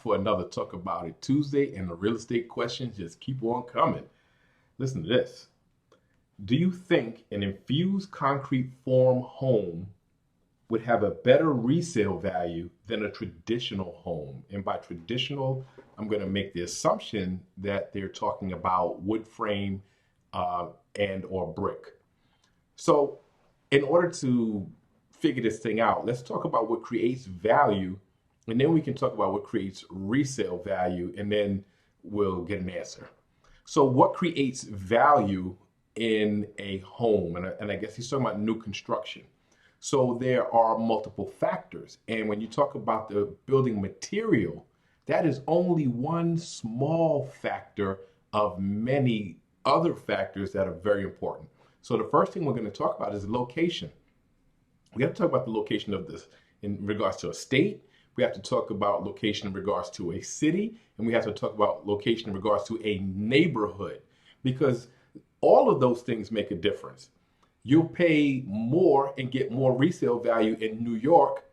for another Talk About It Tuesday, and the real estate questions just keep on coming. Listen to this. Do you think an infused concrete form home would have a better resale value than a traditional home? And by traditional, I'm going to make the assumption that they're talking about wood frame and or brick. So in order to figure this thing out, let's talk about what creates value, and then we can talk about what creates resale value, and then we'll get an answer. So what creates value in a home? And I guess he's talking about new construction. So there are multiple factors. And when you talk about the building material, that is only one small factor of many other factors that are very important. So the first thing we're going to talk about is location. We have to talk about the location of this in regards to a state. We have to talk about location in regards to a city, and we have to talk about location in regards to a neighborhood, because all of those things make a difference. You'll pay more and get more resale value in New York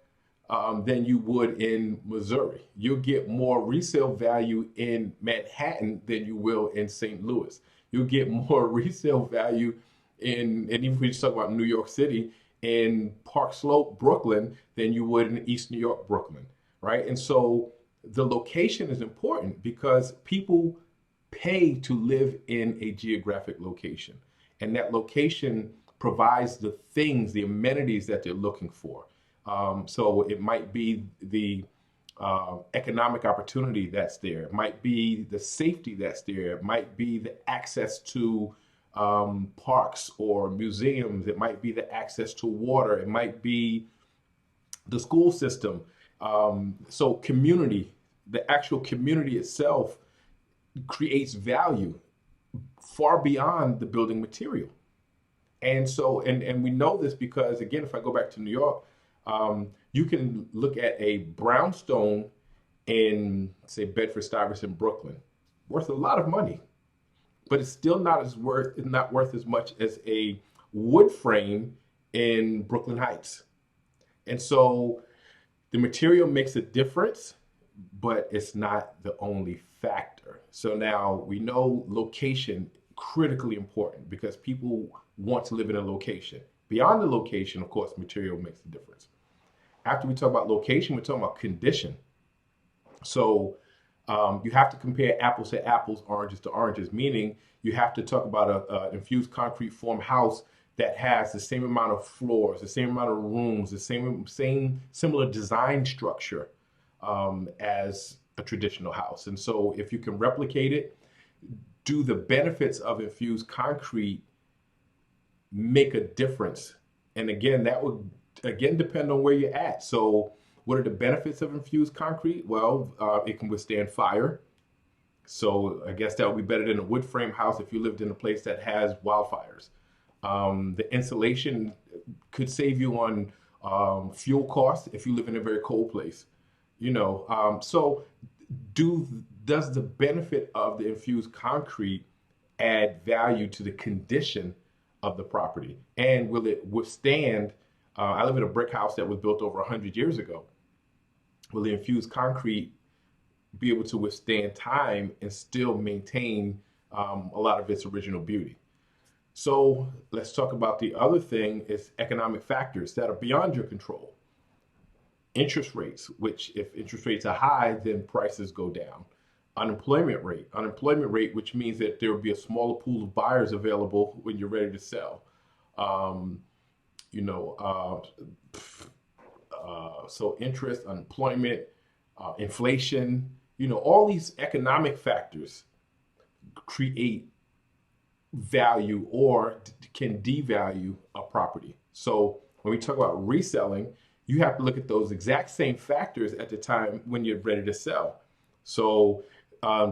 than you would in Missouri. You'll get more resale value in Manhattan than you will in St. Louis. You'll get more resale value and even if we just talk about New York City, in Park Slope, Brooklyn, than you would in East New York, Brooklyn, right? And so the location is important because people pay to live in a geographic location, and that location provides the things, the amenities that they're looking for. So it might be the economic opportunity that's there. It might be the safety that's there. It might be the access to parks or museums. It might be the access to water. It might be the school system. So community, the actual community itself creates value far beyond the building material. And so, and we know this because, again, if I go back to New York, you can look at a brownstone in, say, Bedford-Stuyvesant, Brooklyn, worth a lot of money, but it's still not worth as much as a wood frame in Brooklyn Heights. And so the material makes a difference, but it's not the only factor. So now we know location critically important because people want to live in a location. Beyond the location, of course, material makes a difference. After we talk about location, we're talking about condition. So you have to compare apples to apples, oranges to oranges, meaning you have to talk about an infused concrete form house that has the same amount of floors, the same amount of rooms, the same similar design structure as a traditional house. And so if you can replicate it, do the benefits of infused concrete make a difference? And again, that would depend on where you're at. So what are the benefits of infused concrete? Well, it can withstand fire. So I guess that would be better than a wood frame house if you lived in a place that has wildfires. The insulation could save you on fuel costs if you live in a very cold place. So does the benefit of the infused concrete add value to the condition of the property? And will it withstand, I live in a brick house that was built over 100 years ago. Will the infused concrete be able to withstand time and still maintain a lot of its original beauty? So let's talk about the other thing is economic factors that are beyond your control. Interest rates, which if interest rates are high, then prices go down. Unemployment rate, which means that there will be a smaller pool of buyers available when you're ready to sell. So interest, unemployment, inflation, all these economic factors create value or can devalue a property. So when we talk about reselling, you have to look at those exact same factors at the time when you're ready to sell. So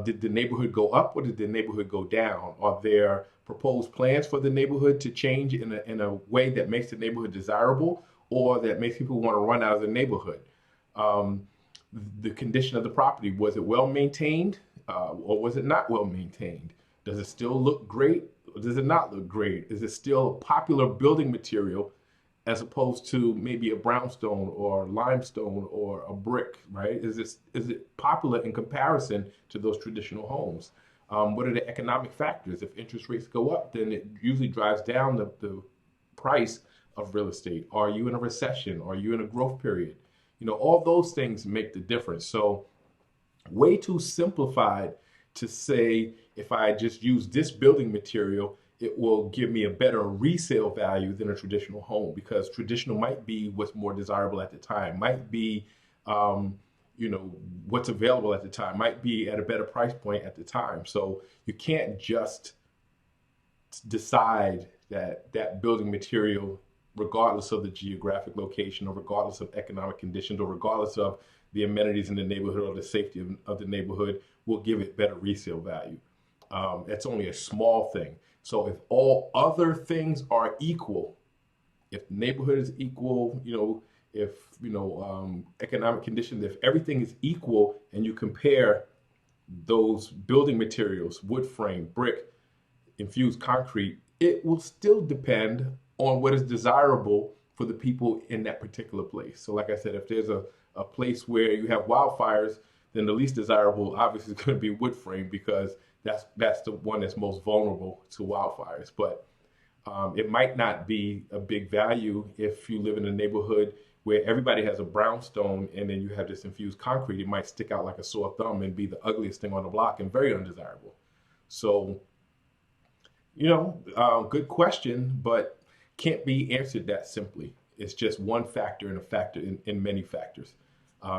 did the neighborhood go up or did the neighborhood go down? Are there proposed plans for the neighborhood to change in a way that makes the neighborhood desirable or that makes people want to run out of the neighborhood? The condition of the property, was it well maintained or was it not well maintained? Does it still look great or does it not look great? Is it still a popular building material as opposed to maybe a brownstone or limestone or a brick, right? Is it popular in comparison to those traditional homes? What are the economic factors? If interest rates go up, then it usually drives down the price of real estate. Are you in a recession? Are you in a growth period? All those things make the difference. So way too simplified to say if I just use this building material, it will give me a better resale value than a traditional home, because traditional might be what's more desirable at the time, might be um, what's available at the time, might be at a better price point at the time. So you can't just decide that that building material, regardless of the geographic location or regardless of economic conditions or regardless of the amenities in the neighborhood or the safety of the neighborhood, will give it better resale value. That's only a small thing. So if all other things are equal, if the neighborhood is equal, if economic conditions, if everything is equal, and you compare those building materials, wood frame, brick, infused concrete, it will still depend on what is desirable for the people in that particular place. So like I said, if there's a place where you have wildfires, then the least desirable obviously is going to be wood frame, because that's the one that's most vulnerable to wildfires. But it might not be a big value if you live in a neighborhood where everybody has a brownstone and then you have this infused concrete. It might stick out like a sore thumb and be the ugliest thing on the block and very undesirable. So, good question, but can't be answered that simply. It's just one factor and a factor in many factors.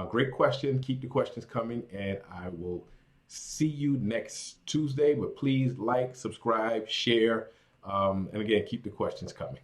Great question. Keep the questions coming, and I will see you next Tuesday. But please like, subscribe, share, and again, keep the questions coming.